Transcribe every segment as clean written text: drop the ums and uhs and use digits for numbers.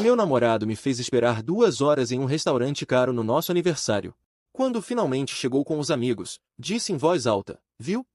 Meu namorado me fez esperar 2 horas em um restaurante caro no nosso aniversário. Quando finalmente chegou com os amigos, disse em voz alta: "Viu?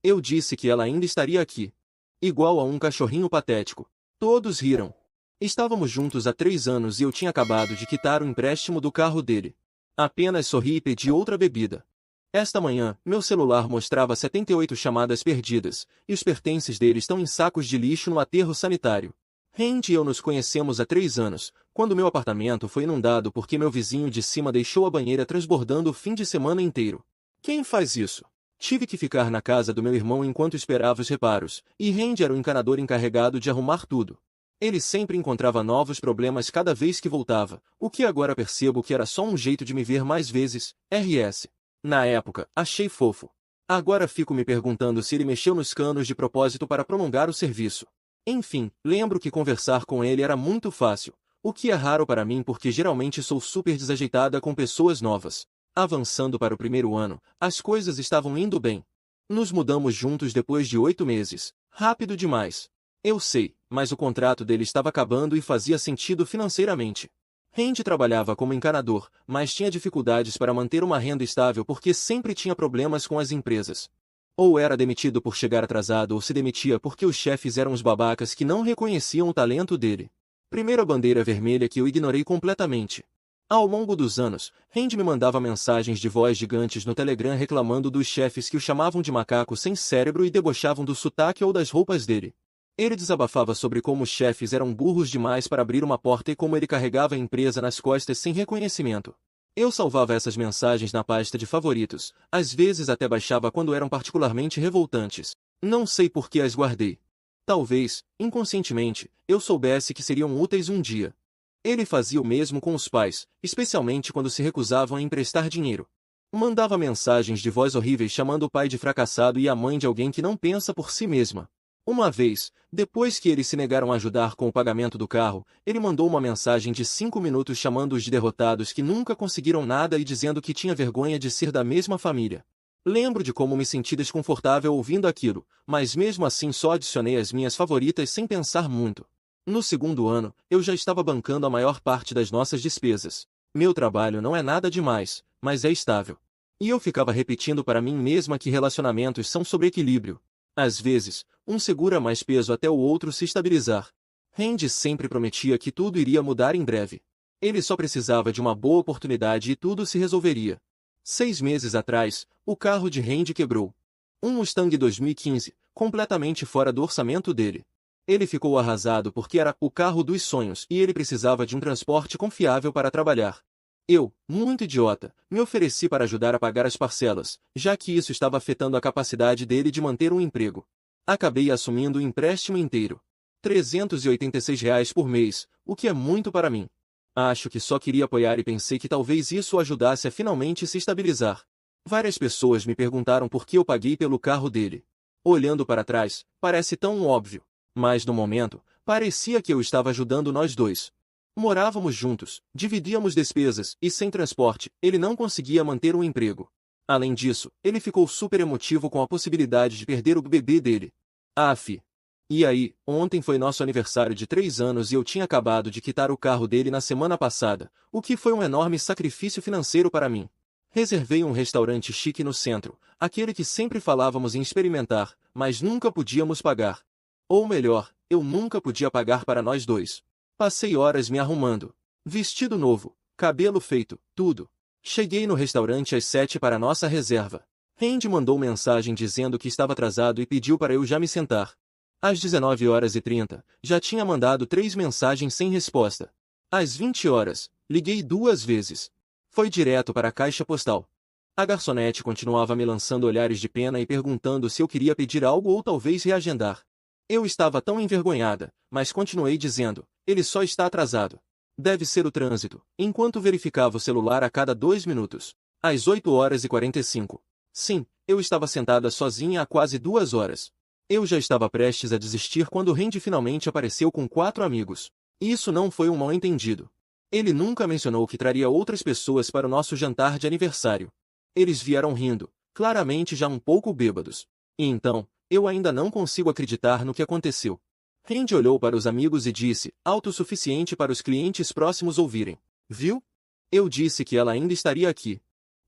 Eu disse que ela ainda estaria aqui." Igual a um cachorrinho patético. Todos riram. Estávamos juntos há 3 anos e eu tinha acabado de quitar o empréstimo do carro dele. Apenas sorri e pedi outra bebida. Esta manhã, meu celular mostrava 78 chamadas perdidas, e os pertences dele estão em sacos de lixo no aterro sanitário. Randy e eu nos conhecemos há 3 anos, quando meu apartamento foi inundado porque meu vizinho de cima deixou a banheira transbordando o fim de semana inteiro. Quem faz isso? Tive que ficar na casa do meu irmão enquanto esperava os reparos, e Randy era o encanador encarregado de arrumar tudo. Ele sempre encontrava novos problemas cada vez que voltava, o que agora percebo que era só um jeito de me ver mais vezes, RS. Na época, achei fofo. Agora fico me perguntando se ele mexeu nos canos de propósito para prolongar o serviço. Enfim, lembro que conversar com ele era muito fácil, o que é raro para mim porque geralmente sou super desajeitada com pessoas novas. Avançando para o primeiro ano, as coisas estavam indo bem. Nos mudamos juntos depois de 8 meses. Rápido demais. Eu sei, mas o contrato dele estava acabando e fazia sentido financeiramente. Randy trabalhava como encanador, mas tinha dificuldades para manter uma renda estável porque sempre tinha problemas com as empresas. Ou era demitido por chegar atrasado ou se demitia porque os chefes eram os babacas que não reconheciam o talento dele. Primeira bandeira vermelha que eu ignorei completamente. Ao longo dos anos, Randy me mandava mensagens de voz gigantes no Telegram reclamando dos chefes que o chamavam de macaco sem cérebro e debochavam do sotaque ou das roupas dele. Ele desabafava sobre como os chefes eram burros demais para abrir uma porta e como ele carregava a empresa nas costas sem reconhecimento. Eu salvava essas mensagens na pasta de favoritos, às vezes até baixava quando eram particularmente revoltantes. Não sei por que as guardei. Talvez, inconscientemente, eu soubesse que seriam úteis um dia. Ele fazia o mesmo com os pais, especialmente quando se recusavam a emprestar dinheiro. Mandava mensagens de voz horríveis chamando o pai de fracassado e a mãe de alguém que não pensa por si mesma. Uma vez, depois que eles se negaram a ajudar com o pagamento do carro, ele mandou uma mensagem de 5 minutos chamando-os de derrotados que nunca conseguiram nada e dizendo que tinha vergonha de ser da mesma família. Lembro de como me senti desconfortável ouvindo aquilo, mas mesmo assim só adicionei as minhas favoritas sem pensar muito. No segundo ano, eu já estava bancando a maior parte das nossas despesas. Meu trabalho não é nada demais, mas é estável. E eu ficava repetindo para mim mesma que relacionamentos são sobre equilíbrio. Às vezes, um segura mais peso até o outro se estabilizar. Randy sempre prometia que tudo iria mudar em breve. Ele só precisava de uma boa oportunidade e tudo se resolveria. 6 meses atrás, o carro de Randy quebrou. Um Mustang 2015, completamente fora do orçamento dele. Ele ficou arrasado porque era o carro dos sonhos e ele precisava de um transporte confiável para trabalhar. Eu, muito idiota, me ofereci para ajudar a pagar as parcelas, já que isso estava afetando a capacidade dele de manter um emprego. Acabei assumindo o empréstimo inteiro. R$ 386 por mês, o que é muito para mim. Acho que só queria apoiar e pensei que talvez isso o ajudasse a finalmente se estabilizar. Várias pessoas me perguntaram por que eu paguei pelo carro dele. Olhando para trás, parece tão óbvio. Mas no momento, parecia que eu estava ajudando nós dois. Morávamos juntos, dividíamos despesas e sem transporte, ele não conseguia manter um emprego. Além disso, ele ficou super emotivo com a possibilidade de perder o bebê dele. Aff. E aí, ontem foi nosso aniversário de 3 anos e eu tinha acabado de quitar o carro dele na semana passada, o que foi um enorme sacrifício financeiro para mim. Reservei um restaurante chique no centro, aquele que sempre falávamos em experimentar, mas nunca podíamos pagar. Ou melhor, eu nunca podia pagar para nós dois. Passei horas me arrumando. Vestido novo, cabelo feito, tudo. Cheguei no restaurante às 7 para nossa reserva. Randy mandou mensagem dizendo que estava atrasado e pediu para eu já me sentar. Às 19h30, já tinha mandado 3 mensagens sem resposta. Às 20h, liguei 2 vezes. Foi direto para a caixa postal. A garçonete continuava me lançando olhares de pena e perguntando se eu queria pedir algo ou talvez reagendar. Eu estava tão envergonhada, mas continuei dizendo, ele só está atrasado. Deve ser o trânsito, enquanto verificava o celular a cada 2 minutos. Às 8h45. Sim, eu estava sentada sozinha há quase 2 horas. Eu já estava prestes a desistir quando Randy finalmente apareceu com 4 amigos. Isso não foi um mal-entendido. Ele nunca mencionou que traria outras pessoas para o nosso jantar de aniversário. Eles vieram rindo, claramente já um pouco bêbados. E então, eu ainda não consigo acreditar no que aconteceu. Randy olhou para os amigos e disse, alto o suficiente para os clientes próximos ouvirem. Viu? Eu disse que ela ainda estaria aqui.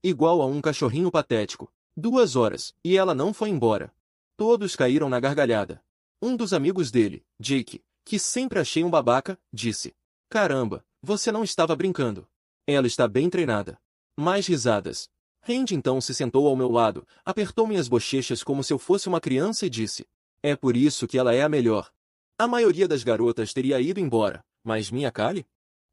Igual a um cachorrinho patético. 2 horas, e ela não foi embora. Todos caíram na gargalhada. Um dos amigos dele, Jake, que sempre achei um babaca, disse. Caramba, você não estava brincando. Ela está bem treinada. Mais risadas. Randy então se sentou ao meu lado, apertou minhas bochechas como se eu fosse uma criança e disse. É por isso que ela é a melhor. A maioria das garotas teria ido embora, mas minha Kali?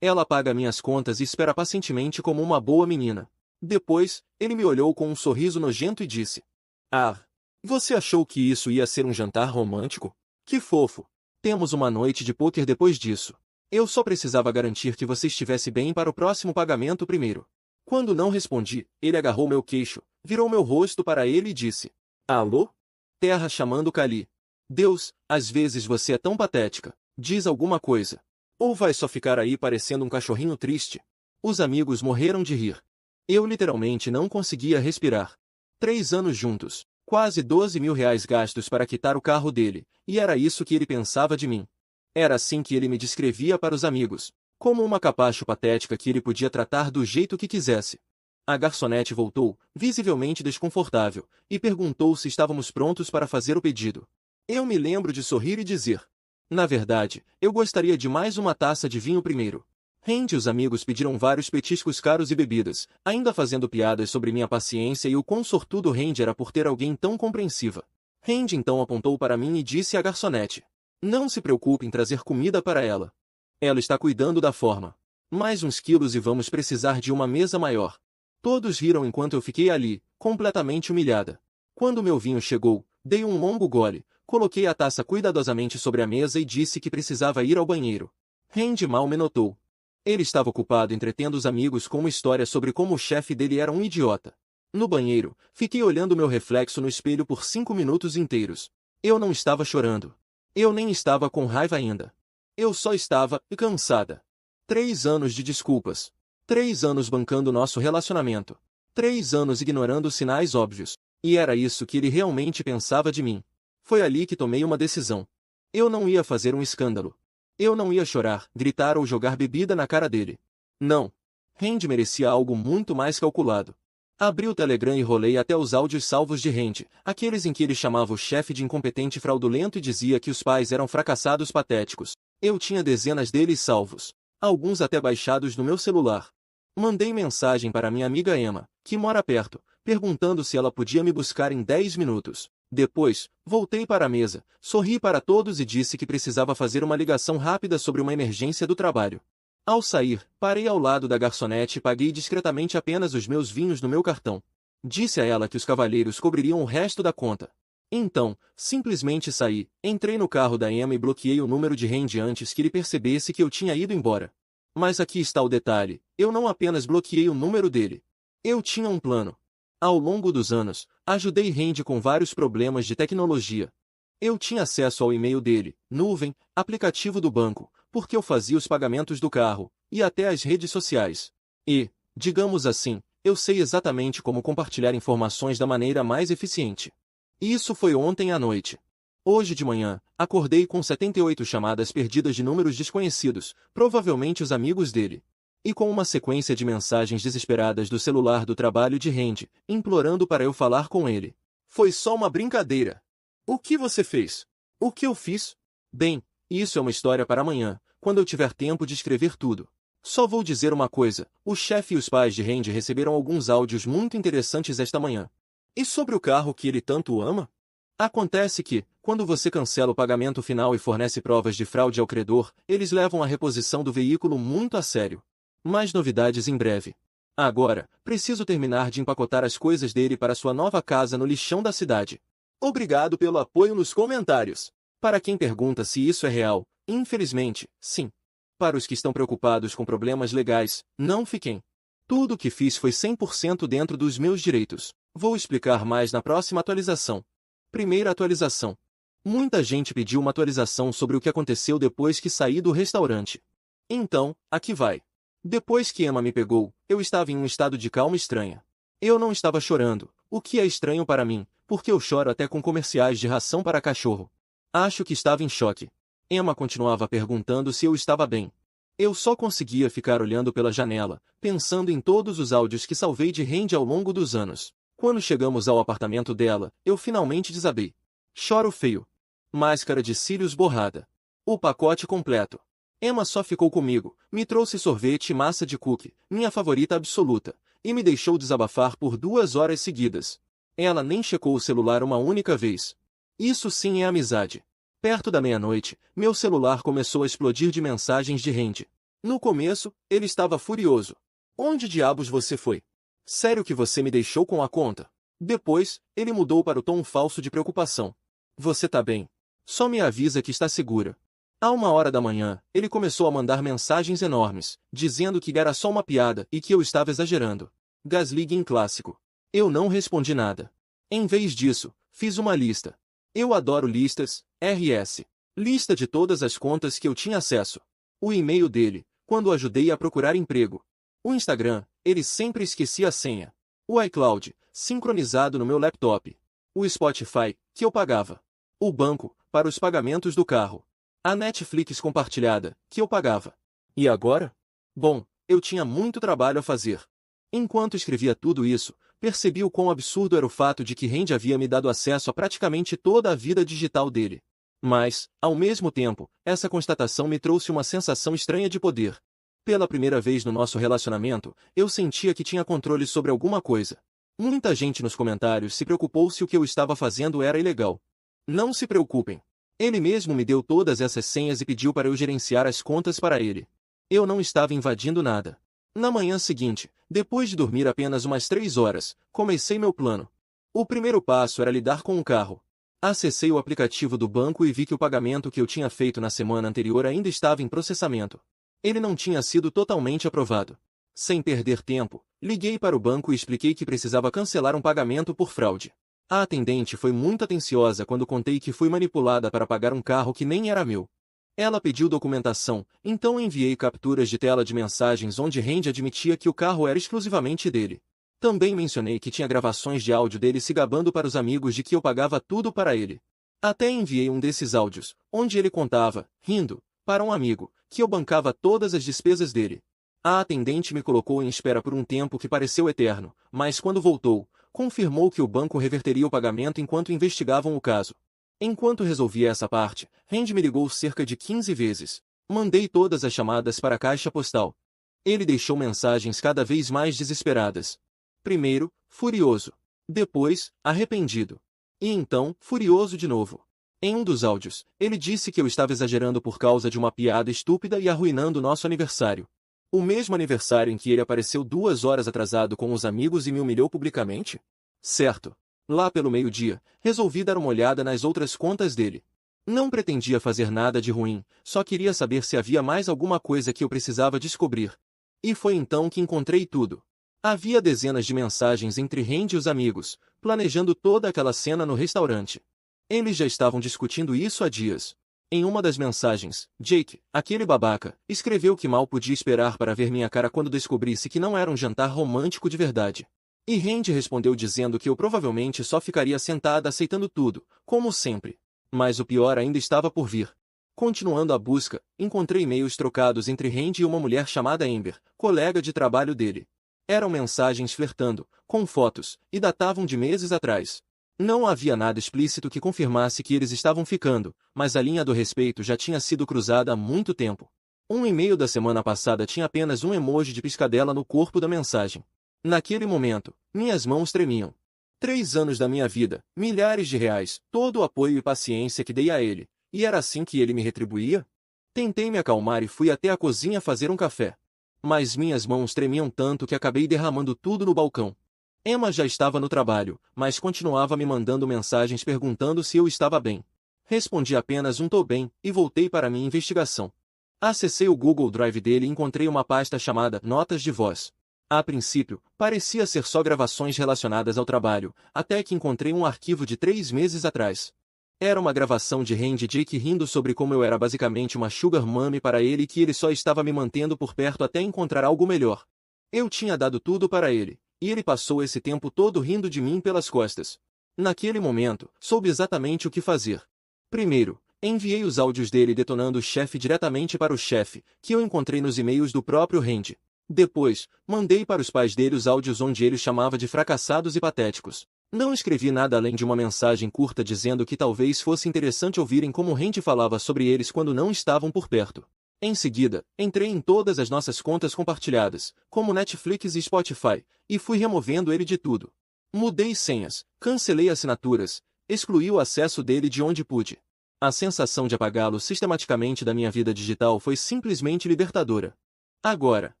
Ela paga minhas contas e espera pacientemente como uma boa menina. Depois, ele me olhou com um sorriso nojento e disse. Ah, você achou que isso ia ser um jantar romântico? Que fofo. Temos uma noite de pôquer depois disso. Eu só precisava garantir que você estivesse bem para o próximo pagamento primeiro. Quando não respondi, ele agarrou meu queixo, virou meu rosto para ele e disse. Alô? Terra chamando Kali. Deus, às vezes você é tão patética. Diz alguma coisa. Ou vai só ficar aí parecendo um cachorrinho triste? Os amigos morreram de rir. Eu literalmente não conseguia respirar. 3 anos juntos, quase 12 mil reais gastos para quitar o carro dele, e era isso que ele pensava de mim. Era assim que ele me descrevia para os amigos, como uma capacho patética que ele podia tratar do jeito que quisesse. A garçonete voltou, visivelmente desconfortável, e perguntou se estávamos prontos para fazer o pedido. Eu me lembro de sorrir e dizer. Na verdade, eu gostaria de mais uma taça de vinho primeiro. Randy e os amigos pediram vários petiscos caros e bebidas, ainda fazendo piadas sobre minha paciência e o quão sortudo Randy era por ter alguém tão compreensiva. Randy então apontou para mim e disse à garçonete. Não se preocupe em trazer comida para ela. Ela está cuidando da forma. Mais uns quilos e vamos precisar de uma mesa maior. Todos riram enquanto eu fiquei ali, completamente humilhada. Quando meu vinho chegou, dei um longo gole, coloquei a taça cuidadosamente sobre a mesa e disse que precisava ir ao banheiro. Randy mal me notou. Ele estava ocupado entretendo os amigos com uma história sobre como o chefe dele era um idiota. No banheiro, fiquei olhando meu reflexo no espelho por 5 minutos inteiros. Eu não estava chorando. Eu nem estava com raiva ainda. Eu só estava cansada. 3 anos de desculpas. 3 anos bancando nosso relacionamento. 3 anos ignorando sinais óbvios. E era isso que ele realmente pensava de mim. Foi ali que tomei uma decisão. Eu não ia fazer um escândalo. Eu não ia chorar, gritar ou jogar bebida na cara dele. Não. Randy merecia algo muito mais calculado. Abri o Telegram e rolei até os áudios salvos de Randy, aqueles em que ele chamava o chefe de incompetente e fraudulento e dizia que os pais eram fracassados patéticos. Eu tinha dezenas deles salvos, alguns até baixados no meu celular. Mandei mensagem para minha amiga Emma, que mora perto, perguntando se ela podia me buscar em 10 minutos. Depois, voltei para a mesa, sorri para todos e disse que precisava fazer uma ligação rápida sobre uma emergência do trabalho. Ao sair, parei ao lado da garçonete e paguei discretamente apenas os meus vinhos no meu cartão. Disse a ela que os cavalheiros cobririam o resto da conta. Então, simplesmente saí, entrei no carro da Emma e bloqueei o número de Randy antes que ele percebesse que eu tinha ido embora. Mas aqui está o detalhe, eu não apenas bloqueei o número dele. Eu tinha um plano. Ao longo dos anos, ajudei Randy com vários problemas de tecnologia. Eu tinha acesso ao e-mail dele, nuvem, aplicativo do banco, porque eu fazia os pagamentos do carro, e até as redes sociais. E, digamos assim, eu sei exatamente como compartilhar informações da maneira mais eficiente. Isso foi ontem à noite. Hoje de manhã, acordei com 78 chamadas perdidas de números desconhecidos, provavelmente os amigos dele. E com uma sequência de mensagens desesperadas do celular do trabalho de Randy, implorando para eu falar com ele. Foi só uma brincadeira. O que você fez? O que eu fiz? Bem, isso é uma história para amanhã, quando eu tiver tempo de escrever tudo. Só vou dizer uma coisa, o chefe e os pais de Randy receberam alguns áudios muito interessantes esta manhã. E sobre o carro que ele tanto ama? Acontece que, quando você cancela o pagamento final e fornece provas de fraude ao credor, eles levam a reposição do veículo muito a sério. Mais novidades em breve. Agora, preciso terminar de empacotar as coisas dele para sua nova casa no lixão da cidade. Obrigado pelo apoio nos comentários. Para quem pergunta se isso é real, infelizmente, sim. Para os que estão preocupados com problemas legais, não fiquem. Tudo o que fiz foi 100% dentro dos meus direitos. Vou explicar mais na próxima atualização. Primeira atualização. Muita gente pediu uma atualização sobre o que aconteceu depois que saí do restaurante. Então, aqui vai. Depois que Emma me pegou, eu estava em um estado de calma estranha. Eu não estava chorando, o que é estranho para mim, porque eu choro até com comerciais de ração para cachorro. Acho que estava em choque. Emma continuava perguntando se eu estava bem. Eu só conseguia ficar olhando pela janela, pensando em todos os áudios que salvei de Randy ao longo dos anos. Quando chegamos ao apartamento dela, eu finalmente desabei. Choro feio. Máscara de cílios borrada. O pacote completo. Emma só ficou comigo, me trouxe sorvete e massa de cookie, minha favorita absoluta, e me deixou desabafar por 2 horas seguidas. Ela nem checou o celular uma única vez. Isso sim é amizade. Perto da meia-noite, meu celular começou a explodir de mensagens de Randy. No começo, ele estava furioso. Onde diabos você foi? Sério que você me deixou com a conta? Depois, ele mudou para o tom falso de preocupação. Você tá bem? Só me avisa que está segura. À 1 hora da manhã, ele começou a mandar mensagens enormes, dizendo que era só uma piada e que eu estava exagerando. Gaslighting clássico. Eu não respondi nada. Em vez disso, fiz uma lista. Eu adoro listas, RS. Lista de todas as contas que eu tinha acesso. O e-mail dele, quando ajudei a procurar emprego. O Instagram, ele sempre esquecia a senha. O iCloud, sincronizado no meu laptop. O Spotify, que eu pagava. O banco, para os pagamentos do carro. A Netflix compartilhada, que eu pagava. E agora? Bom, eu tinha muito trabalho a fazer. Enquanto escrevia tudo isso, percebi o quão absurdo era o fato de que Randy havia me dado acesso a praticamente toda a vida digital dele. Mas, ao mesmo tempo, essa constatação me trouxe uma sensação estranha de poder. Pela primeira vez no nosso relacionamento, eu sentia que tinha controle sobre alguma coisa. Muita gente nos comentários se preocupou se o que eu estava fazendo era ilegal. Não se preocupem. Ele mesmo me deu todas essas senhas e pediu para eu gerenciar as contas para ele. Eu não estava invadindo nada. Na manhã seguinte, depois de dormir apenas umas 3 horas, comecei meu plano. O primeiro passo era lidar com o carro. Acessei o aplicativo do banco e vi que o pagamento que eu tinha feito na semana anterior ainda estava em processamento. Ele não tinha sido totalmente aprovado. Sem perder tempo, liguei para o banco e expliquei que precisava cancelar um pagamento por fraude. A atendente foi muito atenciosa quando contei que fui manipulada para pagar um carro que nem era meu. Ela pediu documentação, então enviei capturas de tela de mensagens onde Randy admitia que o carro era exclusivamente dele. Também mencionei que tinha gravações de áudio dele se gabando para os amigos de que eu pagava tudo para ele. Até enviei um desses áudios, onde ele contava, rindo, para um amigo, que eu bancava todas as despesas dele. A atendente me colocou em espera por um tempo que pareceu eterno, mas quando voltou, confirmou que o banco reverteria o pagamento enquanto investigavam o caso. Enquanto resolvia essa parte, Randy me ligou cerca de 15 vezes. Mandei todas as chamadas para a caixa postal. Ele deixou mensagens cada vez mais desesperadas. Primeiro, furioso. Depois, arrependido. E então, furioso de novo. Em um dos áudios, ele disse que eu estava exagerando por causa de uma piada estúpida e arruinando nosso aniversário. O mesmo aniversário em que ele apareceu 2 horas atrasado com os amigos e me humilhou publicamente? Certo. Lá pelo meio-dia, resolvi dar uma olhada nas outras contas dele. Não pretendia fazer nada de ruim, só queria saber se havia mais alguma coisa que eu precisava descobrir. E foi então que encontrei tudo. Havia dezenas de mensagens entre Randy e os amigos, planejando toda aquela cena no restaurante. Eles já estavam discutindo isso há dias. Em uma das mensagens, Jake, aquele babaca, escreveu que mal podia esperar para ver minha cara quando descobrisse que não era um jantar romântico de verdade. E Randy respondeu dizendo que eu provavelmente só ficaria sentada aceitando tudo, como sempre. Mas o pior ainda estava por vir. Continuando a busca, encontrei e-mails trocados entre Randy e uma mulher chamada Amber, colega de trabalho dele. Eram mensagens flertando, com fotos, e datavam de meses atrás. Não havia nada explícito que confirmasse que eles estavam ficando, mas a linha do respeito já tinha sido cruzada há muito tempo. Um e-mail da semana passada tinha apenas um emoji de piscadela no corpo da mensagem. Naquele momento, minhas mãos tremiam. 3 anos da minha vida, milhares de reais, todo o apoio e paciência que dei a ele, e era assim que ele me retribuía? Tentei me acalmar e fui até a cozinha fazer um café. Mas minhas mãos tremiam tanto que acabei derramando tudo no balcão. Emma já estava no trabalho, mas continuava me mandando mensagens perguntando se eu estava bem. Respondi apenas tô bem, e voltei para minha investigação. Acessei o Google Drive dele e encontrei uma pasta chamada Notas de Voz. A princípio, parecia ser só gravações relacionadas ao trabalho, até que encontrei um arquivo de 3 meses atrás. Era uma gravação de Randy e Jake rindo sobre como eu era basicamente uma sugar mommy para ele e que ele só estava me mantendo por perto até encontrar algo melhor. Eu tinha dado tudo para ele, e ele passou esse tempo todo rindo de mim pelas costas. Naquele momento, soube exatamente o que fazer. Primeiro, Enviei os áudios dele detonando o chefe diretamente para o chefe, que eu encontrei nos e-mails do próprio Randy. Depois, mandei para os pais dele os áudios onde ele os chamava de fracassados e patéticos. Não escrevi nada além de uma mensagem curta dizendo que talvez fosse interessante ouvirem como Randy falava sobre eles quando não estavam por perto. Em seguida, entrei em todas as nossas contas compartilhadas, como Netflix e Spotify, e fui removendo ele de tudo. Mudei senhas, cancelei assinaturas, excluí o acesso dele de onde pude. A sensação de apagá-lo sistematicamente da minha vida digital foi simplesmente libertadora. Agora,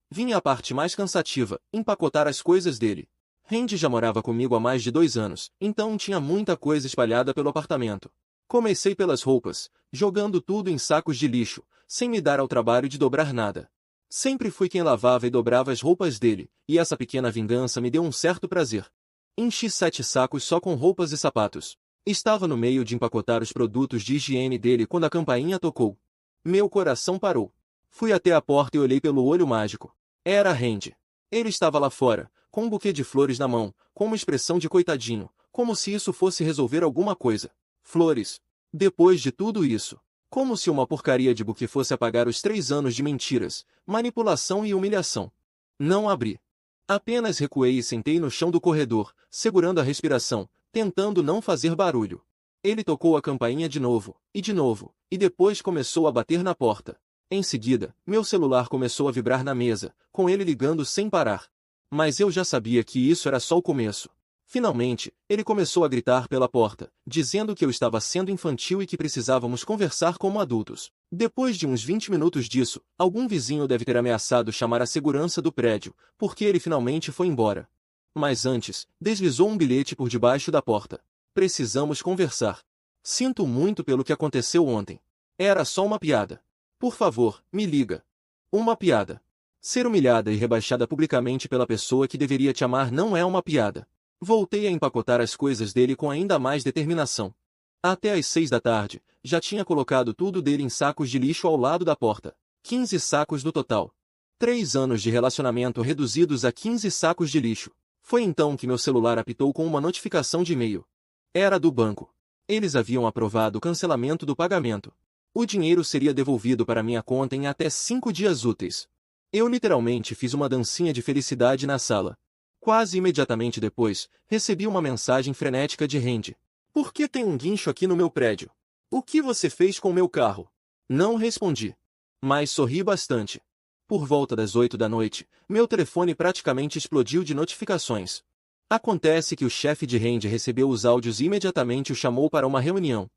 vinha a parte mais cansativa, empacotar as coisas dele. Randy já morava comigo há mais de 2 anos, então tinha muita coisa espalhada pelo apartamento. Comecei pelas roupas, jogando tudo em sacos de lixo, sem me dar ao trabalho de dobrar nada. Sempre fui quem lavava e dobrava as roupas dele, e essa pequena vingança me deu um certo prazer. Enchi 7 sacos só com roupas e sapatos. Estava no meio de empacotar os produtos de higiene dele quando a campainha tocou. Meu coração parou. Fui até a porta e olhei pelo olho mágico. Era Randy. Ele estava lá fora, com um buquê de flores na mão, com uma expressão de coitadinho, como se isso fosse resolver alguma coisa. Flores. Depois de tudo isso. Como se uma porcaria de buquê fosse apagar os 3 anos de mentiras, manipulação e humilhação. Não abri. Apenas recuei e sentei no chão do corredor, segurando a respiração, tentando não fazer barulho. Ele tocou a campainha de novo, e depois começou a bater na porta. Em seguida, meu celular começou a vibrar na mesa, com ele ligando sem parar. Mas eu já sabia que isso era só o começo. Finalmente, ele começou a gritar pela porta, dizendo que eu estava sendo infantil e que precisávamos conversar como adultos. Depois de uns 20 minutos disso, algum vizinho deve ter ameaçado chamar a segurança do prédio, porque ele finalmente foi embora. Mas antes, deslizou um bilhete por debaixo da porta. Precisamos conversar. Sinto muito pelo que aconteceu ontem. Era só uma piada. Por favor, me liga. Uma piada. Ser humilhada e rebaixada publicamente pela pessoa que deveria te amar não é uma piada. Voltei a empacotar as coisas dele com ainda mais determinação. Até às 6 da tarde, já tinha colocado tudo dele em sacos de lixo ao lado da porta. 15 sacos no total. 3 anos de relacionamento reduzidos a 15 sacos de lixo. Foi então que meu celular apitou com uma notificação de e-mail. Era do banco. Eles haviam aprovado o cancelamento do pagamento. O dinheiro seria devolvido para minha conta em até 5 dias úteis. Eu literalmente fiz uma dancinha de felicidade na sala. Quase imediatamente depois, recebi uma mensagem frenética de Randy. Por que tem um guincho aqui no meu prédio? O que você fez com meu carro? Não respondi. Mas sorri bastante. Por volta das 8 da noite, meu telefone praticamente explodiu de notificações. Acontece que o chefe de Randy recebeu os áudios e imediatamente o chamou para uma reunião.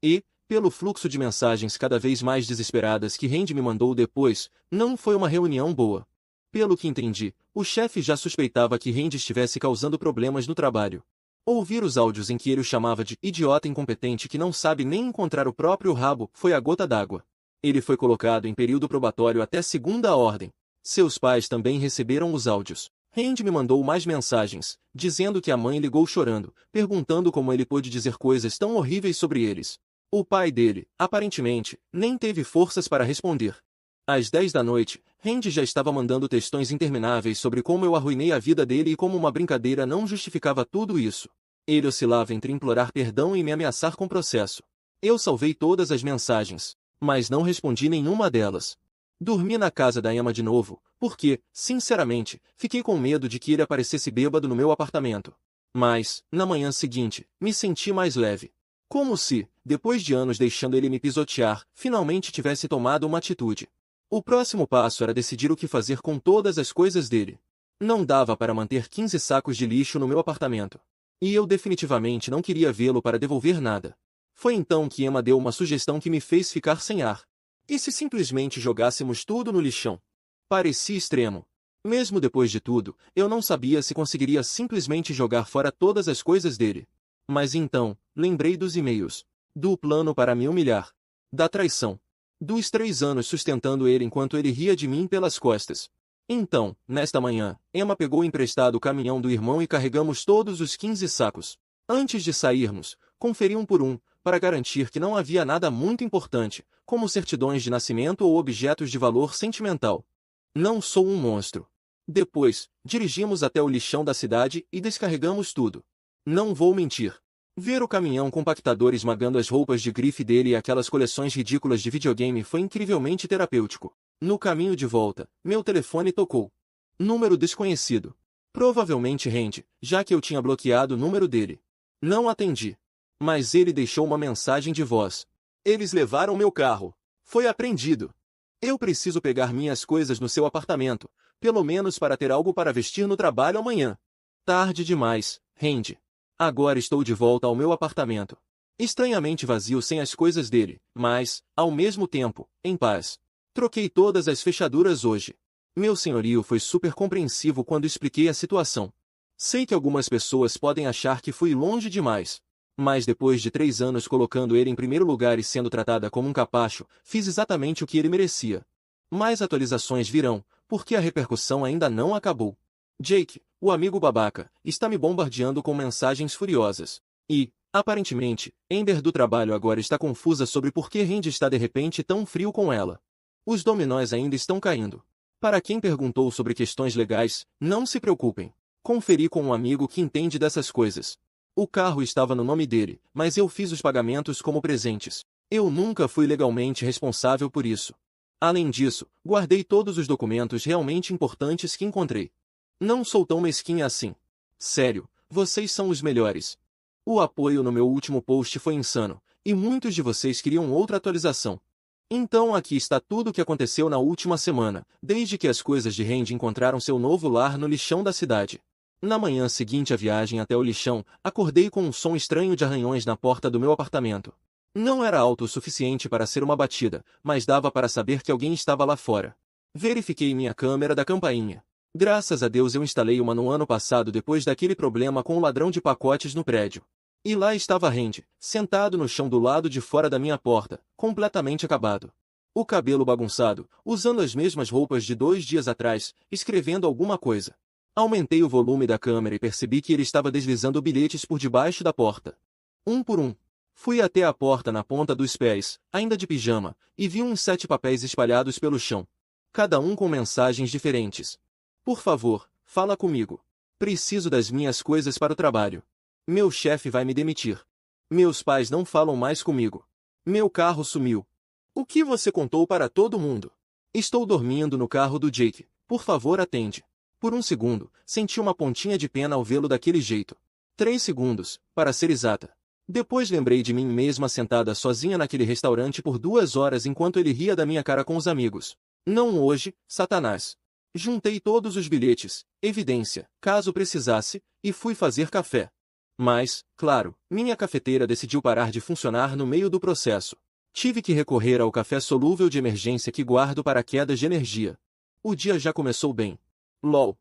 E, pelo fluxo de mensagens cada vez mais desesperadas que Randy me mandou depois, não foi uma reunião boa. Pelo que entendi, o chefe já suspeitava que Randy estivesse causando problemas no trabalho. Ouvir os áudios em que ele o chamava de idiota incompetente que não sabe nem encontrar o próprio rabo foi a gota d'água. Ele foi colocado em período probatório até segunda ordem. Seus pais também receberam os áudios. Randy me mandou mais mensagens, dizendo que a mãe ligou chorando, perguntando como ele pôde dizer coisas tão horríveis sobre eles. O pai dele, aparentemente, nem teve forças para responder. Às 10 da noite, Randy já estava mandando textões intermináveis sobre como eu arruinei a vida dele e como uma brincadeira não justificava tudo isso. Ele oscilava entre implorar perdão e me ameaçar com processo. Eu salvei todas as mensagens, mas não respondi nenhuma delas. Dormi na casa da Emma de novo, porque, sinceramente, fiquei com medo de que ele aparecesse bêbado no meu apartamento. Mas, na manhã seguinte, me senti mais leve. Como se, depois de anos deixando ele me pisotear, finalmente tivesse tomado uma atitude. O próximo passo era decidir o que fazer com todas as coisas dele. Não dava para manter 15 sacos de lixo no meu apartamento. E eu definitivamente não queria vê-lo para devolver nada. Foi então que Emma deu uma sugestão que me fez ficar sem ar. E se simplesmente jogássemos tudo no lixão? Parecia extremo. Mesmo depois de tudo, eu não sabia se conseguiria simplesmente jogar fora todas as coisas dele. Mas então, lembrei dos e-mails. Do plano para me humilhar. Da traição. Dos 3 anos sustentando ele enquanto ele ria de mim pelas costas. Então, nesta manhã, Emma pegou emprestado o caminhão do irmão e carregamos todos os 15 sacos. Antes de sairmos, conferi um por um, para garantir que não havia nada muito importante, como certidões de nascimento ou objetos de valor sentimental. Não sou um monstro. Depois, dirigimos até o lixão da cidade e descarregamos tudo. Não vou mentir. Ver o caminhão compactador esmagando as roupas de grife dele e aquelas coleções ridículas de videogame foi incrivelmente terapêutico. No caminho de volta, meu telefone tocou. Número desconhecido. Provavelmente Randy, já que eu tinha bloqueado o número dele. Não atendi. Mas ele deixou uma mensagem de voz. Eles levaram meu carro. Foi apreendido. Eu preciso pegar minhas coisas no seu apartamento, pelo menos para ter algo para vestir no trabalho amanhã. Tarde demais, Randy. Agora estou de volta ao meu apartamento. Estranhamente vazio sem as coisas dele, mas, ao mesmo tempo, em paz. Troquei todas as fechaduras hoje. Meu senhorio foi super compreensivo quando expliquei a situação. Sei que algumas pessoas podem achar que fui longe demais. Mas depois de 3 anos colocando ele em primeiro lugar e sendo tratada como um capacho, fiz exatamente o que ele merecia. Mais atualizações virão, porque a repercussão ainda não acabou. Jake, o amigo babaca, está me bombardeando com mensagens furiosas. E, aparentemente, Amber do trabalho agora está confusa sobre por que Randy está de repente tão frio com ela. Os dominós ainda estão caindo. Para quem perguntou sobre questões legais, não se preocupem. Conferi com um amigo que entende dessas coisas. O carro estava no nome dele, mas eu fiz os pagamentos como presentes. Eu nunca fui legalmente responsável por isso. Além disso, guardei todos os documentos realmente importantes que encontrei. Não sou tão mesquinha assim. Sério, vocês são os melhores. O apoio no meu último post foi insano, e muitos de vocês queriam outra atualização. Então aqui está tudo o que aconteceu na última semana, desde que as coisas de Randy encontraram seu novo lar no lixão da cidade. Na manhã seguinte à viagem até o lixão, acordei com um som estranho de arranhões na porta do meu apartamento. Não era alto o suficiente para ser uma batida, mas dava para saber que alguém estava lá fora. Verifiquei minha câmera da campainha. Graças a Deus eu instalei uma no ano passado depois daquele problema com o ladrão de pacotes no prédio. E lá estava Randy, sentado no chão do lado de fora da minha porta, completamente acabado. O cabelo bagunçado, usando as mesmas roupas de 2 dias atrás, escrevendo alguma coisa. Aumentei o volume da câmera e percebi que ele estava deslizando bilhetes por debaixo da porta. Um por um. Fui até a porta na ponta dos pés, ainda de pijama, e vi uns 7 papéis espalhados pelo chão. Cada um com mensagens diferentes. Por favor, fala comigo. Preciso das minhas coisas para o trabalho. Meu chefe vai me demitir. Meus pais não falam mais comigo. Meu carro sumiu. O que você contou para todo mundo? Estou dormindo no carro do Jake. Por favor, atende. Por um segundo, senti uma pontinha de pena ao vê-lo daquele jeito. 3 segundos, para ser exata. Depois lembrei de mim mesma sentada sozinha naquele restaurante por 2 horas enquanto ele ria da minha cara com os amigos. Não hoje, Satanás. Juntei todos os bilhetes, evidência, caso precisasse, e fui fazer café. Mas, claro, minha cafeteira decidiu parar de funcionar no meio do processo. Tive que recorrer ao café solúvel de emergência que guardo para quedas de energia. O dia já começou bem. LOL.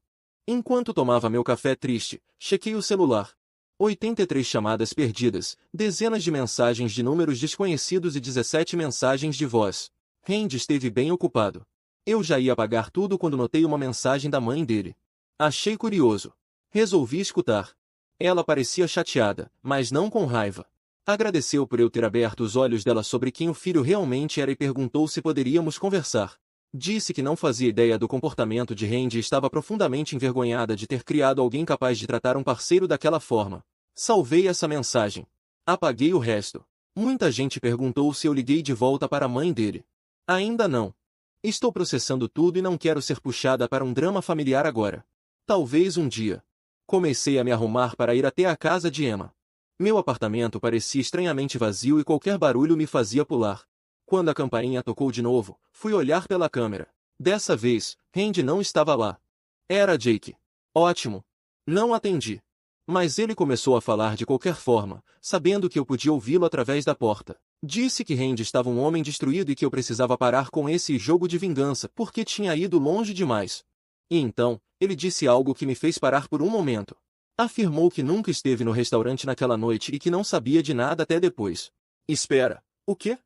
Enquanto tomava meu café triste, chequei o celular. 83 chamadas perdidas, dezenas de mensagens de números desconhecidos e 17 mensagens de voz. Randy esteve bem ocupado. Eu já ia apagar tudo quando notei uma mensagem da mãe dele. Achei curioso. Resolvi escutar. Ela parecia chateada, mas não com raiva. Agradeceu por eu ter aberto os olhos dela sobre quem o filho realmente era e perguntou se poderíamos conversar. Disse que não fazia ideia do comportamento de Randy e estava profundamente envergonhada de ter criado alguém capaz de tratar um parceiro daquela forma. Salvei essa mensagem. Apaguei o resto. Muita gente perguntou se eu liguei de volta para a mãe dele. Ainda não. Estou processando tudo e não quero ser puxada para um drama familiar agora. Talvez um dia. Comecei a me arrumar para ir até a casa de Emma. Meu apartamento parecia estranhamente vazio e qualquer barulho me fazia pular. Quando a campainha tocou de novo, fui olhar pela câmera. Dessa vez, Randy não estava lá. Era Jake. Ótimo. Não atendi. Mas ele começou a falar de qualquer forma, sabendo que eu podia ouvi-lo através da porta. Disse que Randy estava um homem destruído e que eu precisava parar com esse jogo de vingança porque tinha ido longe demais. E então, ele disse algo que me fez parar por um momento. Afirmou que nunca esteve no restaurante naquela noite e que não sabia de nada até depois. Espera, o quê?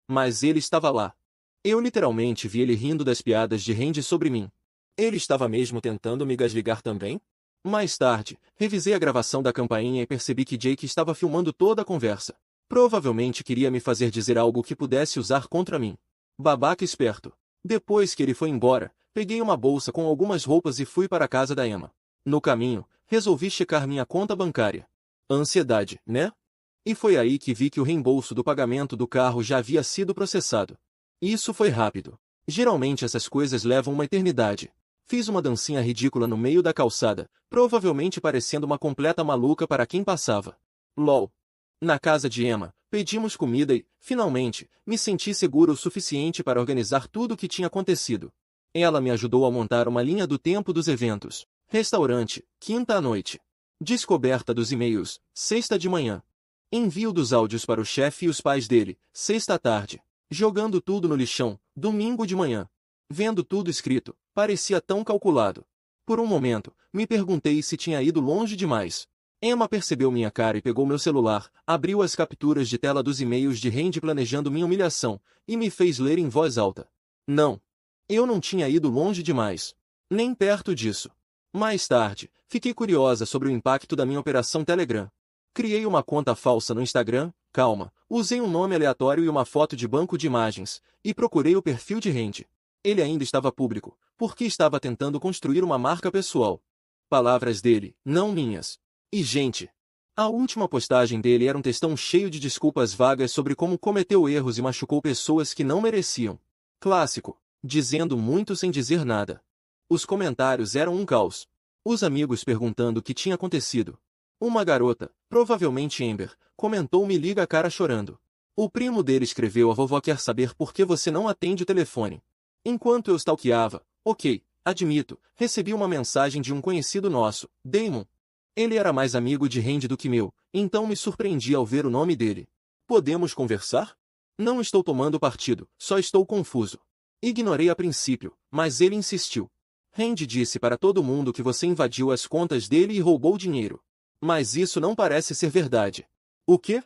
Mas ele estava lá. Eu literalmente vi ele rindo das piadas de Randy sobre mim. Ele estava mesmo tentando me gasligar também? Mais tarde, revisei a gravação da campainha e percebi que Jake estava filmando toda a conversa. Provavelmente queria me fazer dizer algo que pudesse usar contra mim. Babaca esperto. Depois que ele foi embora, peguei uma bolsa com algumas roupas e fui para a casa da Emma. No caminho, resolvi checar minha conta bancária. Ansiedade, né? E foi aí que vi que o reembolso do pagamento do carro já havia sido processado. Isso foi rápido. Geralmente essas coisas levam uma eternidade. Fiz uma dancinha ridícula no meio da calçada, provavelmente parecendo uma completa maluca para quem passava. LOL. Na casa de Emma, pedimos comida e, finalmente, me senti seguro o suficiente para organizar tudo o que tinha acontecido. Ela me ajudou a montar uma linha do tempo dos eventos. Restaurante, quinta à noite. Descoberta dos e-mails, sexta de manhã. Envio dos áudios para o chefe e os pais dele, sexta à tarde. Jogando tudo no lixão, domingo de manhã. Vendo tudo escrito, parecia tão calculado. Por um momento, me perguntei se tinha ido longe demais. Emma percebeu minha cara e pegou meu celular, abriu as capturas de tela dos e-mails de Randy planejando minha humilhação, e me fez ler em voz alta. Não. Eu não tinha ido longe demais. Nem perto disso. Mais tarde, fiquei curiosa sobre o impacto da minha operação Telegram. Criei uma conta falsa no Instagram, usei um nome aleatório e uma foto de banco de imagens, e procurei o perfil de Randy. Ele ainda estava público, porque estava tentando construir uma marca pessoal. Palavras dele, não minhas. E gente, a última postagem dele era um textão cheio de desculpas vagas sobre como cometeu erros e machucou pessoas que não mereciam. Clássico, dizendo muito sem dizer nada. Os comentários eram um caos. Os amigos perguntando o que tinha acontecido. Uma garota, provavelmente Amber, comentou me liga a cara chorando. O primo dele escreveu a vovó quer saber por que você não atende o telefone. Enquanto eu stalkeava, admito, recebi uma mensagem de um conhecido nosso, Damon. Ele era mais amigo de Randy do que meu, então me surpreendi ao ver o nome dele. Podemos conversar? Não estou tomando partido, só estou confuso. Ignorei a princípio, mas ele insistiu. Randy disse para todo mundo que você invadiu as contas dele e roubou dinheiro. Mas isso não parece ser verdade. O quê?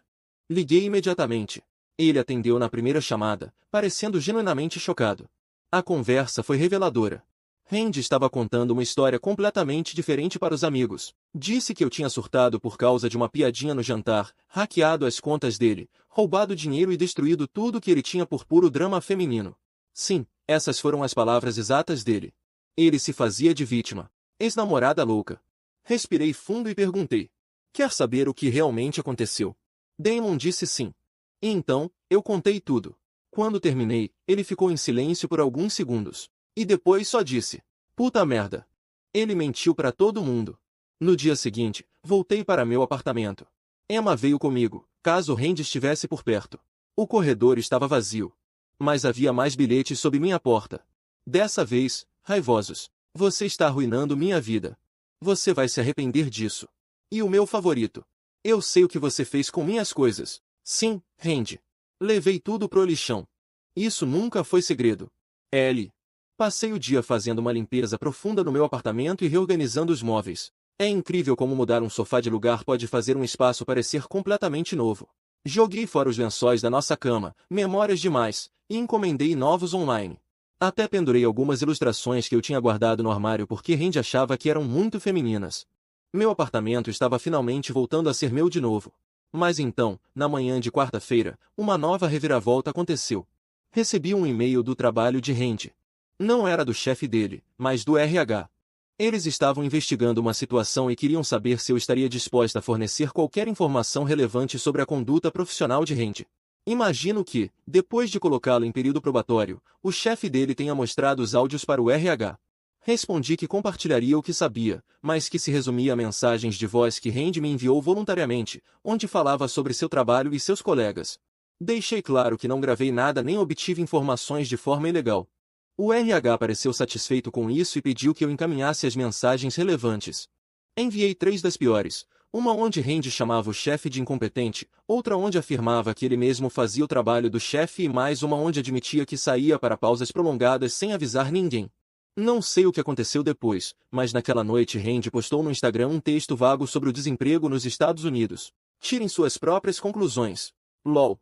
Liguei imediatamente. Ele atendeu na primeira chamada, parecendo genuinamente chocado. A conversa foi reveladora. Randy estava contando uma história completamente diferente para os amigos. Disse que eu tinha surtado por causa de uma piadinha no jantar, hackeado as contas dele, roubado dinheiro e destruído tudo que ele tinha por puro drama feminino. Sim, essas foram as palavras exatas dele. Ele se fazia de vítima. Ex-namorada louca. Respirei fundo e perguntei. Quer saber o que realmente aconteceu? Damon disse sim. E então, eu contei tudo. Quando terminei, ele ficou em silêncio por alguns segundos. E depois só disse. Puta merda. Ele mentiu para todo mundo. No dia seguinte, voltei para meu apartamento. Emma veio comigo, caso Randy estivesse por perto. O corredor estava vazio. Mas havia mais bilhetes sob minha porta. Dessa vez, raivosos. Você está arruinando minha vida. Você vai se arrepender disso. E o meu favorito. Eu sei o que você fez com minhas coisas. Sim, Randy. Levei tudo pro lixão. Isso nunca foi segredo. L. Passei o dia fazendo uma limpeza profunda no meu apartamento e reorganizando os móveis. É incrível como mudar um sofá de lugar pode fazer um espaço parecer completamente novo. Joguei fora os lençóis da nossa cama, memórias demais, e encomendei novos online. Até pendurei algumas ilustrações que eu tinha guardado no armário porque Randy achava que eram muito femininas. Meu apartamento estava finalmente voltando a ser meu de novo. Mas então, na manhã de quarta-feira, uma nova reviravolta aconteceu. Recebi um e-mail do trabalho de Randy. Não era do chefe dele, mas do RH. Eles estavam investigando uma situação e queriam saber se eu estaria disposta a fornecer qualquer informação relevante sobre a conduta profissional de Randy. Imagino que, depois de colocá-lo em período probatório, o chefe dele tenha mostrado os áudios para o RH. Respondi que compartilharia o que sabia, mas que se resumia a mensagens de voz que Randy me enviou voluntariamente, onde falava sobre seu trabalho e seus colegas. Deixei claro que não gravei nada nem obtive informações de forma ilegal. O RH pareceu satisfeito com isso e pediu que eu encaminhasse as mensagens relevantes. Enviei 3 das piores, uma onde Randy chamava o chefe de incompetente, outra onde afirmava que ele mesmo fazia o trabalho do chefe e mais uma onde admitia que saía para pausas prolongadas sem avisar ninguém. Não sei o que aconteceu depois, mas naquela noite Randy postou no Instagram um texto vago sobre o desemprego nos Estados Unidos. Tirem suas próprias conclusões. LOL.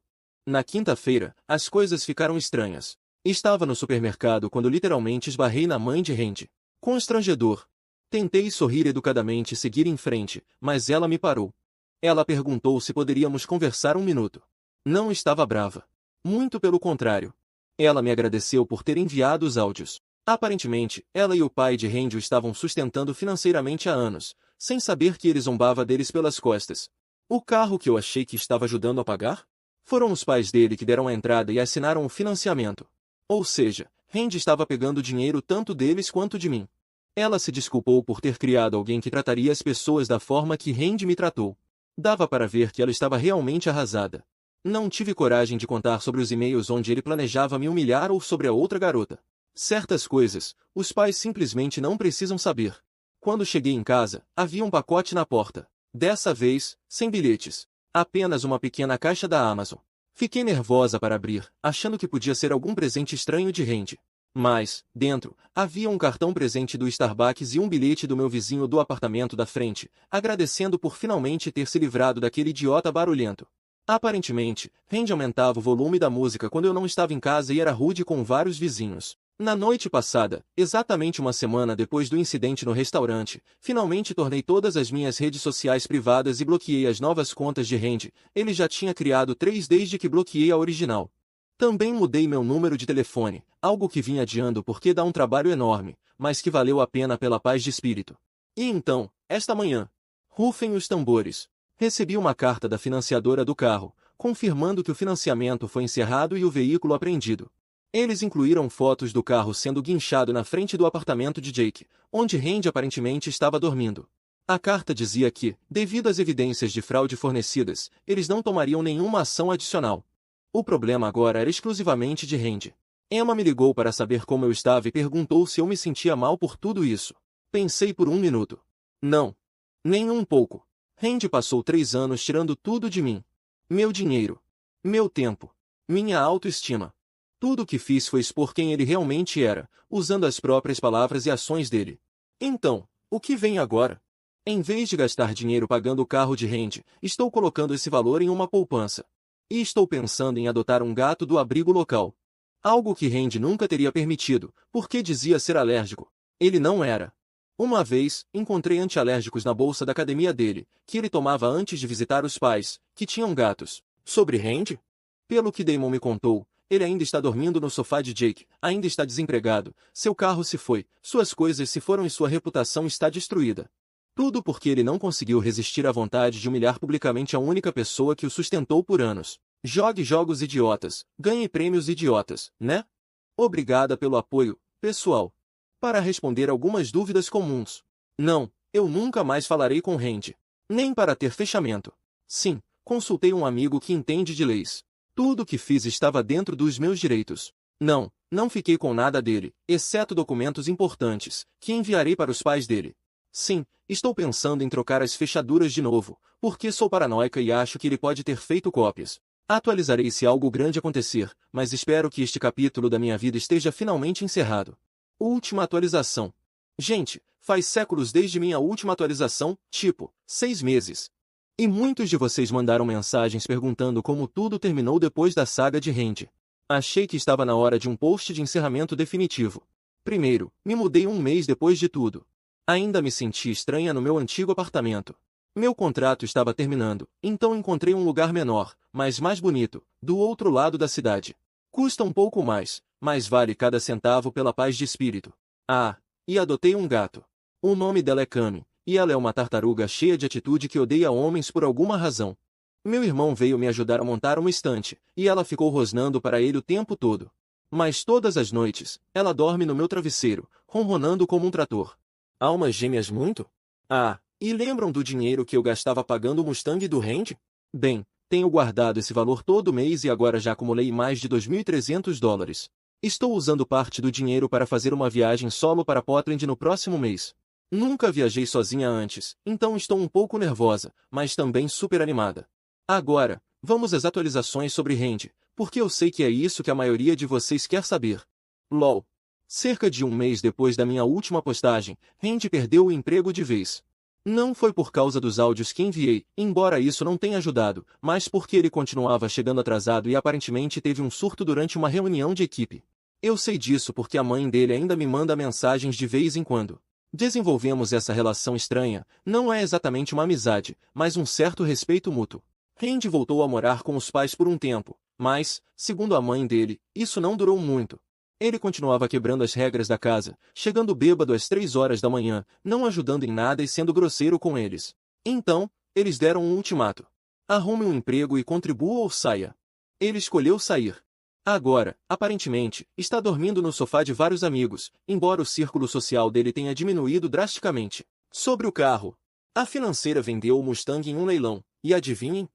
Na quinta-feira, as coisas ficaram estranhas. Estava no supermercado quando literalmente esbarrei na mãe de Randy. Constrangedor. Tentei sorrir educadamente e seguir em frente, mas ela me parou. Ela perguntou se poderíamos conversar um minuto. Não estava brava. Muito pelo contrário. Ela me agradeceu por ter enviado os áudios. Aparentemente, ela e o pai de Randy o estavam sustentando financeiramente há anos, sem saber que ele zombava deles pelas costas. O carro que eu achei que estava ajudando a pagar? Foram os pais dele que deram a entrada e assinaram o financiamento. Ou seja, Randy estava pegando dinheiro tanto deles quanto de mim. Ela se desculpou por ter criado alguém que trataria as pessoas da forma que Randy me tratou. Dava para ver que ela estava realmente arrasada. Não tive coragem de contar sobre os e-mails onde ele planejava me humilhar ou sobre a outra garota. Certas coisas, os pais simplesmente não precisam saber. Quando cheguei em casa, havia um pacote na porta. Dessa vez, sem bilhetes. Apenas uma pequena caixa da Amazon. Fiquei nervosa para abrir, achando que podia ser algum presente estranho de Randy. Mas, dentro, havia um cartão presente do Starbucks e um bilhete do meu vizinho do apartamento da frente, agradecendo por finalmente ter se livrado daquele idiota barulhento. Aparentemente, Randy aumentava o volume da música quando eu não estava em casa e era rude com vários vizinhos. Na noite passada, exatamente uma semana depois do incidente no restaurante, finalmente tornei todas as minhas redes sociais privadas e bloqueei as novas contas de Randy. Ele já tinha criado 3 desde que bloqueei a original. Também mudei meu número de telefone, algo que vinha adiando porque dá um trabalho enorme, mas que valeu a pena pela paz de espírito. E então, esta manhã, rufem os tambores. Recebi uma carta da financiadora do carro, confirmando que o financiamento foi encerrado e o veículo apreendido. Eles incluíram fotos do carro sendo guinchado na frente do apartamento de Jake, onde Randy aparentemente estava dormindo. A carta dizia que, devido às evidências de fraude fornecidas, eles não tomariam nenhuma ação adicional. O problema agora era exclusivamente de Randy. Emma me ligou para saber como eu estava e perguntou se eu me sentia mal por tudo isso. Pensei por um minuto. Não. Nem um pouco. Randy passou 3 anos tirando tudo de mim. Meu dinheiro. Meu tempo. Minha autoestima. Tudo o que fiz foi expor quem ele realmente era, usando as próprias palavras e ações dele. Então, o que vem agora? Em vez de gastar dinheiro pagando o carro de Randy, estou colocando esse valor em uma poupança. E estou pensando em adotar um gato do abrigo local. Algo que Randy nunca teria permitido, porque dizia ser alérgico. Ele não era. Uma vez, encontrei antialérgicos na bolsa da academia dele, que ele tomava antes de visitar os pais, que tinham gatos. Sobre Randy? Pelo que Damon me contou, ele ainda está dormindo no sofá de Jake, ainda está desempregado, seu carro se foi, suas coisas se foram e sua reputação está destruída. Tudo porque ele não conseguiu resistir à vontade de humilhar publicamente a única pessoa que o sustentou por anos. Jogue jogos idiotas, ganhe prêmios idiotas, né? Obrigada pelo apoio, pessoal. Para responder algumas dúvidas comuns. Não, eu nunca mais falarei com Randy. Nem para ter fechamento. Sim, consultei um amigo que entende de leis. Tudo o que fiz estava dentro dos meus direitos. Não fiquei com nada dele, exceto documentos importantes, que enviarei para os pais dele. Sim, estou pensando em trocar as fechaduras de novo, porque sou paranoica e acho que ele pode ter feito cópias. Atualizarei se algo grande acontecer, mas espero que este capítulo da minha vida esteja finalmente encerrado. Última atualização. Gente, faz séculos desde minha última atualização, tipo, 6 meses. E muitos de vocês mandaram mensagens perguntando como tudo terminou depois da saga de Randy. Achei que estava na hora de um post de encerramento definitivo. Primeiro, me mudei um mês depois de tudo. Ainda me senti estranha no meu antigo apartamento. Meu contrato estava terminando, então encontrei um lugar menor, mas mais bonito, do outro lado da cidade. Custa um pouco mais, mas vale cada centavo pela paz de espírito. Ah, e adotei um gato. O nome dela é Cami, e ela é uma tartaruga cheia de atitude que odeia homens por alguma razão. Meu irmão veio me ajudar a montar uma estante, e ela ficou rosnando para ele o tempo todo. Mas todas as noites, ela dorme no meu travesseiro, ronronando como um trator. Almas gêmeas muito? Ah, e lembram do dinheiro que eu gastava pagando o Mustang do Randy? Bem, tenho guardado esse valor todo mês e agora já acumulei mais de $2.300. Estou usando parte do dinheiro para fazer uma viagem solo para Portland no próximo mês. Nunca viajei sozinha antes, então estou um pouco nervosa, mas também super animada. Agora, vamos às atualizações sobre Randy, porque eu sei que é isso que a maioria de vocês quer saber. LOL. Cerca de um mês depois da minha última postagem, Randy perdeu o emprego de vez. Não foi por causa dos áudios que enviei, embora isso não tenha ajudado, mas porque ele continuava chegando atrasado e aparentemente teve um surto durante uma reunião de equipe. Eu sei disso porque a mãe dele ainda me manda mensagens de vez em quando. Desenvolvemos essa relação estranha, não é exatamente uma amizade, mas um certo respeito mútuo. Randy voltou a morar com os pais por um tempo, mas, segundo a mãe dele, isso não durou muito. Ele continuava quebrando as regras da casa, chegando bêbado às 3 horas da manhã, não ajudando em nada e sendo grosseiro com eles. Então, eles deram um ultimato. Arrume um emprego e contribua ou saia. Ele escolheu sair. Agora, aparentemente, está dormindo no sofá de vários amigos, embora o círculo social dele tenha diminuído drasticamente. Sobre o carro. A financeira vendeu o Mustang em um leilão, e adivinhem?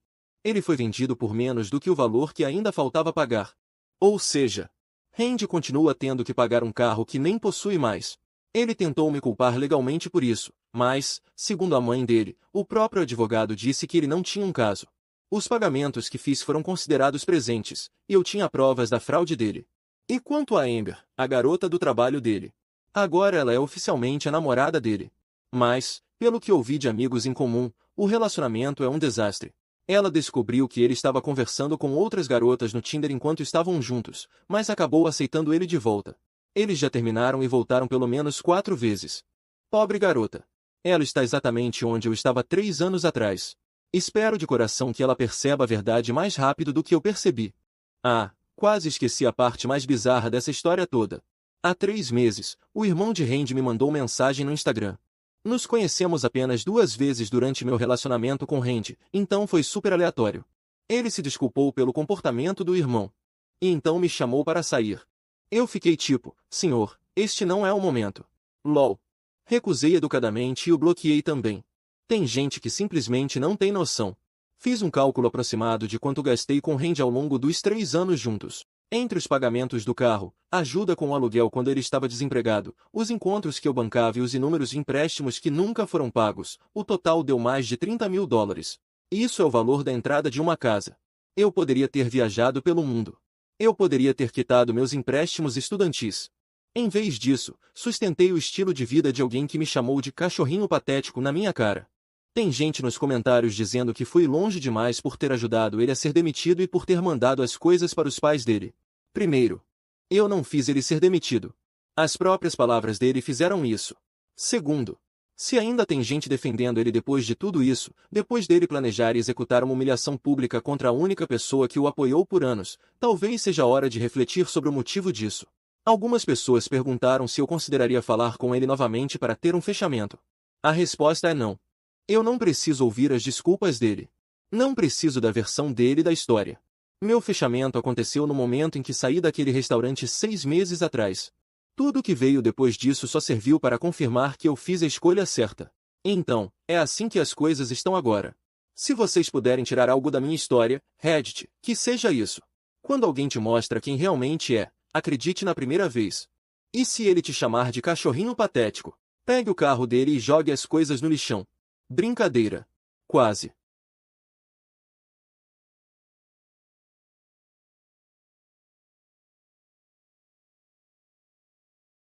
Ele foi vendido por menos do que o valor que ainda faltava pagar. Ou seja, Randy continua tendo que pagar um carro que nem possui mais. Ele tentou me culpar legalmente por isso, mas, segundo a mãe dele, o próprio advogado disse que ele não tinha um caso. Os pagamentos que fiz foram considerados presentes, e eu tinha provas da fraude dele. E quanto a Amber, a garota do trabalho dele? Agora ela é oficialmente a namorada dele. Mas, pelo que ouvi de amigos em comum, o relacionamento é um desastre. Ela descobriu que ele estava conversando com outras garotas no Tinder enquanto estavam juntos, mas acabou aceitando ele de volta. Eles já terminaram e voltaram pelo menos 4 vezes. Pobre garota. Ela está exatamente onde eu estava 3 anos atrás. Espero de coração que ela perceba a verdade mais rápido do que eu percebi. Ah, quase esqueci a parte mais bizarra dessa história toda. Há 3 meses, o irmão de Randy me mandou mensagem no Instagram. Nos conhecemos apenas 2 vezes durante meu relacionamento com Randy, então foi super aleatório. Ele se desculpou pelo comportamento do irmão. E então me chamou para sair. Eu fiquei tipo, senhor, este não é o momento. LOL. Recusei educadamente e o bloqueei também. Tem gente que simplesmente não tem noção. Fiz um cálculo aproximado de quanto gastei com Randy ao longo dos 3 anos juntos. Entre os pagamentos do carro, ajuda com o aluguel quando ele estava desempregado, os encontros que eu bancava e os inúmeros de empréstimos que nunca foram pagos, o total deu mais de $30.000. Isso é o valor da entrada de uma casa. Eu poderia ter viajado pelo mundo. Eu poderia ter quitado meus empréstimos estudantis. Em vez disso, sustentei o estilo de vida de alguém que me chamou de cachorrinho patético na minha cara. Tem gente nos comentários dizendo que fui longe demais por ter ajudado ele a ser demitido e por ter mandado as coisas para os pais dele. Primeiro, eu não fiz ele ser demitido. As próprias palavras dele fizeram isso. Segundo, se ainda tem gente defendendo ele depois de tudo isso, depois dele planejar e executar uma humilhação pública contra a única pessoa que o apoiou por anos, talvez seja hora de refletir sobre o motivo disso. Algumas pessoas perguntaram se eu consideraria falar com ele novamente para ter um fechamento. A resposta é não. Eu não preciso ouvir as desculpas dele. Não preciso da versão dele da história. Meu fechamento aconteceu no momento em que saí daquele restaurante 6 meses atrás. Tudo o que veio depois disso só serviu para confirmar que eu fiz a escolha certa. Então, é assim que as coisas estão agora. Se vocês puderem tirar algo da minha história, Reddit, que seja isso. Quando alguém te mostra quem realmente é, acredite na primeira vez. E se ele te chamar de cachorrinho patético, pegue o carro dele e jogue as coisas no lixão. Brincadeira. Quase.